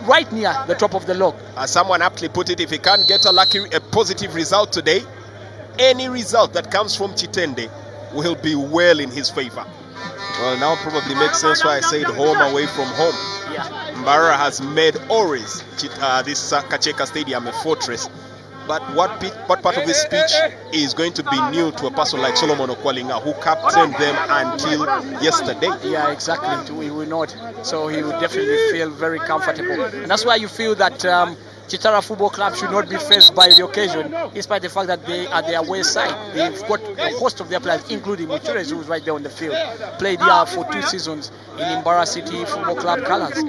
right near the top of the log. As someone aptly put it, if he can't get a positive result today, any result that comes from Chitende will be well in his favor. Well, now probably makes sense why I said home away from home. Yeah. Mbarara has made always this Kacheka Stadium a fortress. But what part of this speech is going to be new to a person like Solomon Okwalinga, who captained them until yesterday? Yeah, exactly. We will not. So he would definitely feel very comfortable. And that's why you feel that Kitara Football Club should not be faced by the occasion, despite the fact that they are their away side. They've got most of their players, including Muchures, who's right there on the field, played here for 2 seasons in Mbarara City Football Club colours.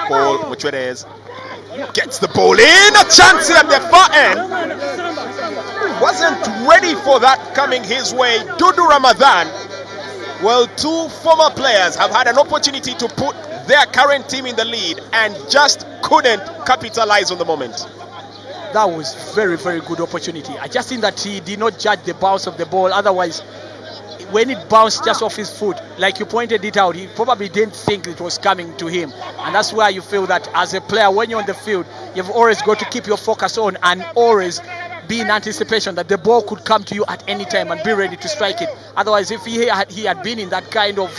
Paul Muchures gets the ball in, a chance here at the far end. Wasn't ready for that coming his way. Dudu Ramadan. Well, 2 former players have had an opportunity to put their current team in the lead and just couldn't capitalize on the moment. That was very, very good opportunity. I just think that he did not judge the bounce of the ball. Otherwise, when it bounced just off his foot, like you pointed it out, he probably didn't think it was coming to him. And that's why you feel that as a player, when you're on the field, you've always got to keep your focus on and always be in anticipation that the ball could come to you at any time and be ready to strike it. Otherwise, if he had been in that kind of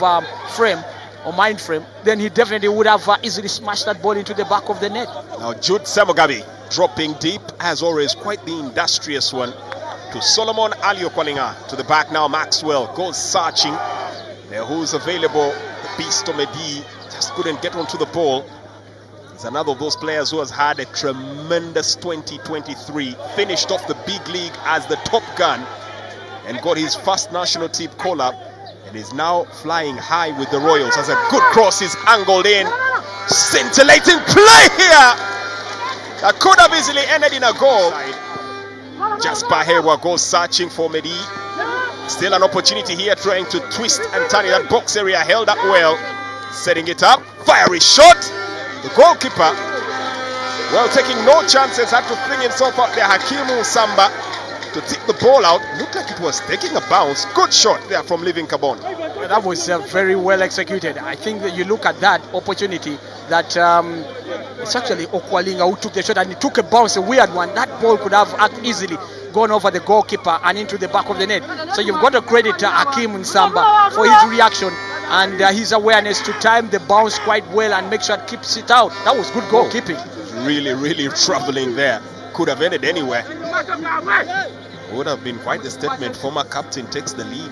frame or mind frame, then he definitely would have easily smashed that ball into the back of the net. Now Jude Semogabi dropping deep, as always, quite the industrious one, to Solomon Ali Okwalinga. To the back now, Maxwell goes searching. There, who's available? The Beast Omedi just couldn't get onto the ball. He's another of those players who has had a tremendous 2023. Finished off the big league as the top gun and got his first national team call-up, and is now flying high with the Royals. As a good cross is angled in. Scintillating play here. That could have easily ended in a goal. Jasper Hewa goes searching for Medi. Still an opportunity here, trying to twist and turn in that box area. Held up well. Setting it up. Fiery shot. The goalkeeper, well, taking no chances, had to fling himself out there. Hakimu Samba to tip the ball out. Looked like it was taking a bounce. Good shot there from Living Carbon. That was very well executed. I think that you look at that opportunity, that it's actually Okwalinga who took the shot, and he took a bounce, a weird one. That ball could have easily gone over the goalkeeper and into the back of the net. So you've got to credit Hakim Nsamba for his reaction and his awareness to time the bounce quite well and make sure it keeps it out. That was good goalkeeping. Really, really traveling there. Could have ended anywhere. Would have been quite the statement. Former captain takes the lead.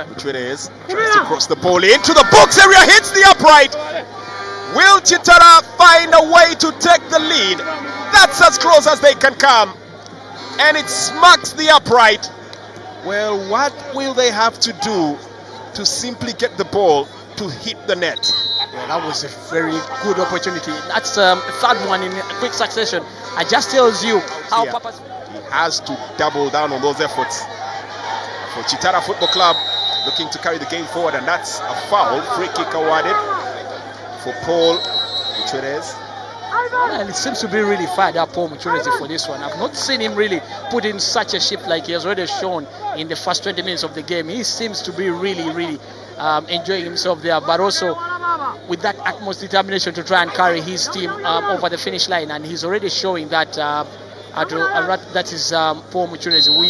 Which it is. Tries to cross the ball into the box area. Hits the upright. Will Kitara find a way to take the lead? That's as close as they can come. And it smacks the upright. Well, what will they have to do to simply get the ball to hit the net? Yeah, that was a very good opportunity. That's a third one in quick succession. It just tells you how Papa's... He has to double down on those efforts. For Kitara Football Club, looking to carry the game forward, and that's a foul. Free kick awarded for Paul Muchures. And it seems to be really fired up, Paul Muchures, for this one. I've not seen him really put in such a shift like he has already shown in the first 20 minutes of the game. He seems to be really, really enjoying himself there, but also with that utmost determination to try and carry his team over the finish line. And he's already showing that that is Paul Muchures. We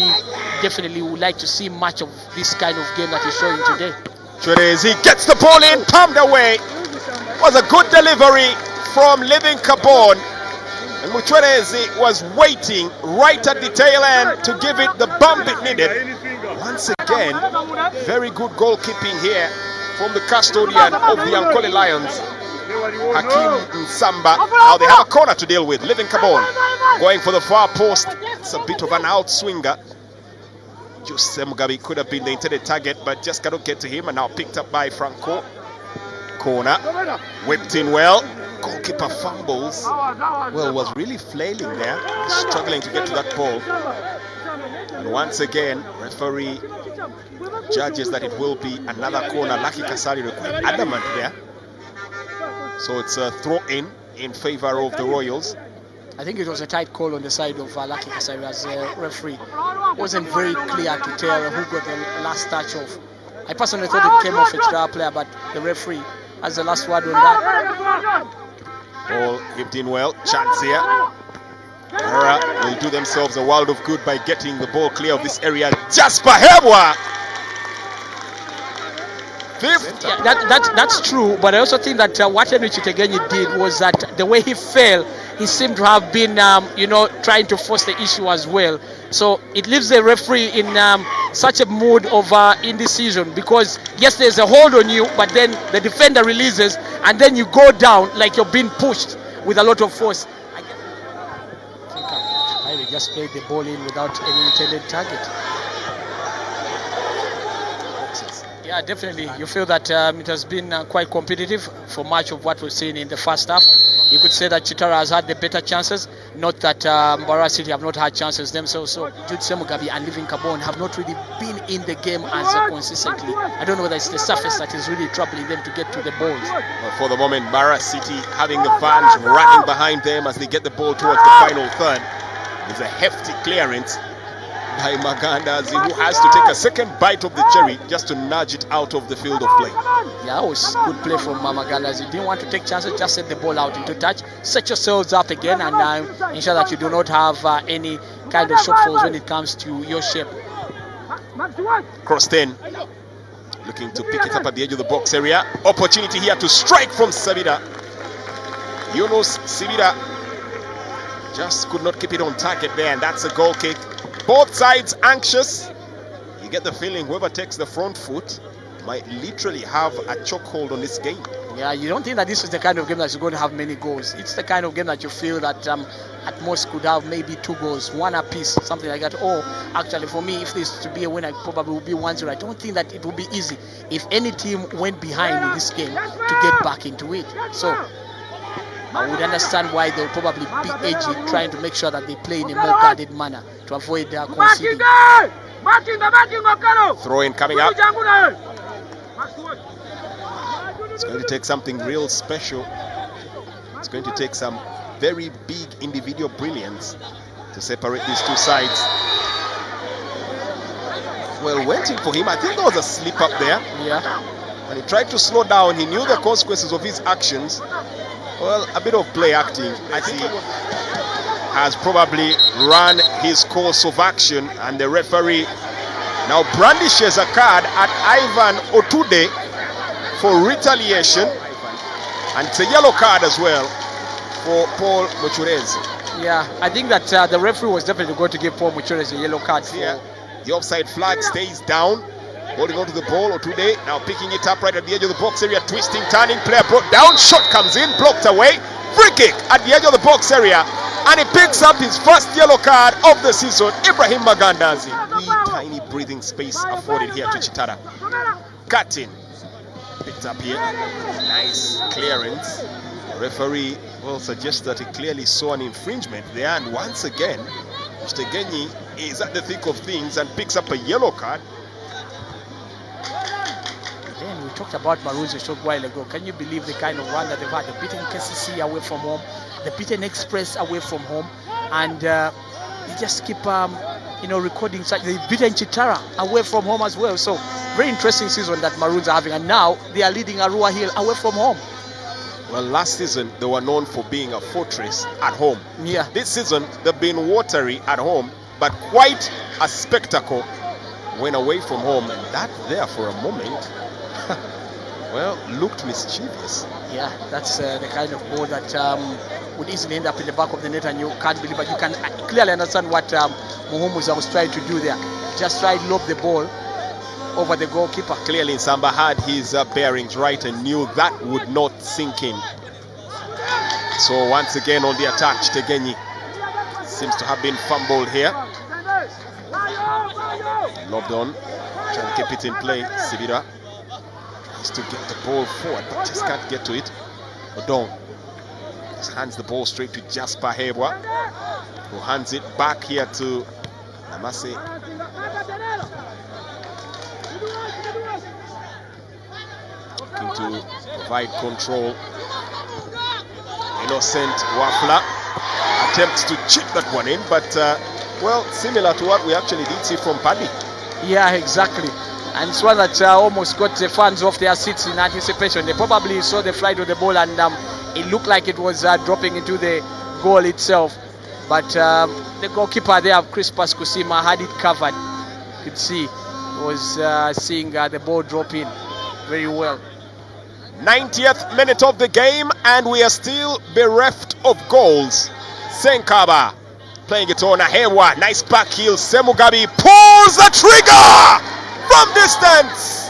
definitely would like to see much of this kind of game that he's showing today. Muchures, he gets the ball in, palmed away. Was a good delivery from Living Carbon, and Muchures was waiting right at the tail end to give it the bump it needed. Once again, very good goalkeeping here from the custodian of the Ankole Lions, Hakim Nsamba. Now they have a corner to deal with. Living Carbon going for the far post. It's a bit of an outswinger. Jose Mugabe could have been the intended target, but just cannot get to him, and now picked up by Franco. Corner, whipped in well. Goalkeeper fumbles. Well, was really flailing there, struggling to get to that ball. And once again, referee judges that it will be another corner. Lucky Kasari quite adamant there. So it's a throw in favor of the Royals. I think it was a tight call on the side of Lucky Kasari as a referee. It wasn't very clear to tell who got the last touch off. I personally thought it came off a Kitara player, but the referee has the last word on that. Ball hipped in well. Chance here. Mbarara will do themselves a world of good by getting the ball clear of this area. Jasper Hebwa. Yeah, that's true, but I also think that what Henry Chitegenyi did was that the way he fell, he seemed to have been, trying to force the issue as well. So it leaves the referee in such a mood of indecision, because yes, there's a hold on you, but then the defender releases, and then you go down like you're being pushed with a lot of force. I think I just played the ball in without any intended target. Yeah, definitely. You feel that it has been quite competitive for much of what we've seen in the first half. You could say that Kitara has had the better chances, not that Mbarara City have not had chances themselves. So Jude Semugabi and Living Carbon have not really been in the game as consistently. I don't know whether it's the surface that is really troubling them to get to the balls. Well, for the moment, Mbarara City having the fans rallying behind them as they get the ball towards the final third. There's a hefty clearance by Magandazi, who has to take a second bite of the cherry just to nudge it out of the field of play. Yeah, it was good play from Magandazi. Didn't want to take chances, just set the ball out into touch, set yourselves up again, and ensure that you do not have any kind of shortfalls when it comes to your shape. Cross 10, looking to pick it up at the edge of the box area. Opportunity here to strike from Sabida. Yunus Sibida just could not keep it on target there, and that's a goal kick. Both sides anxious. You get the feeling whoever takes the front foot might literally have a chokehold on this game. Yeah, you don't think that this is the kind of game that's going to have many goals. It's the kind of game that you feel that at most could have maybe 2 goals, 1 apiece, something like that. Or actually, for me, if this to be a winner, it probably will be 1-0. I don't think that it will be easy if any team went behind in this game to get back into it. So I would understand why they'll probably be edgy, trying to make sure that they play in a more guarded manner to avoid conceding. Throw in coming up. It's going to take something real special. It's going to take some very big individual brilliance to separate these two sides. Well, waiting for him. I think there was a slip up there. Yeah. And he tried to slow down. He knew the consequences of his actions. Well, a bit of play acting. I think he has probably run his course of action, and the referee now brandishes a card at Ivan Otude for retaliation, and it's a yellow card as well for Paul Muchurez. Yeah, I think that the referee was definitely going to give Paul Muchurez a yellow card. Here, the offside flag stays down. Holding on to the ball, Otude now picking it up right at the edge of the box area, twisting, turning, player brought down, shot comes in, blocked away, free kick at the edge of the box area, and he picks up his first yellow card of the season. Ibrahim Magandazi, tiny breathing space afforded here to Kitara. Cutting, picked up here, nice clearance. The referee will suggest that he clearly saw an infringement there, and once again, Chitegenyi is at the thick of things and picks up a yellow card. Then we talked about Maroons a short while ago. Can you believe the kind of run that they've had? They've beaten KCC away from home, they've beaten Express away from home, and they just keep recording such. They've beaten Kitara away from home as well. So very interesting season that Maroons are having, and now they are leading Arua Hill away from home. Well, last season they were known for being a fortress at home. Yeah. This season they've been watery at home, but quite a spectacle when away from home, and that there for a moment well, looked mischievous. Yeah, that's the kind of ball that would easily end up in the back of the net, and you can't believe it. You can clearly understand what Muhumuza was trying to do there. Just try to lob the ball over the goalkeeper. Clearly Nsamba had his bearings right and knew that would not sink in. So once again on the attack, Chitegenyi seems to have been fumbled here. Lobbed on, trying to keep it in play. Sibida tries to get the ball forward, but just can't get to it. Odon just hands the ball straight to Jasper Hebwa, who hands it back here to Namase. Looking to provide control. Innocent Wafla attempts to chip that one in, but well, similar to what we actually did see from Paddy. Yeah, exactly. And it's one that almost got the fans off their seats in anticipation. They probably saw the flight of the ball and it looked like it was dropping into the goal itself, but the goalkeeper there, Crispus Kusima, had it covered. You could see he was seeing the ball drop in very well. 90th minute of the game, and we are still bereft of goals. Senkaba playing it on Ahewa. Nice back heel. Semugabi pulls the trigger from distance.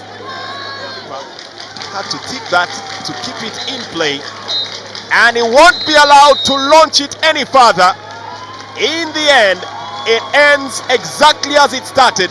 Had to tip that to keep it in play, and he won't be allowed to launch it any further. In the end, it ends exactly as it started.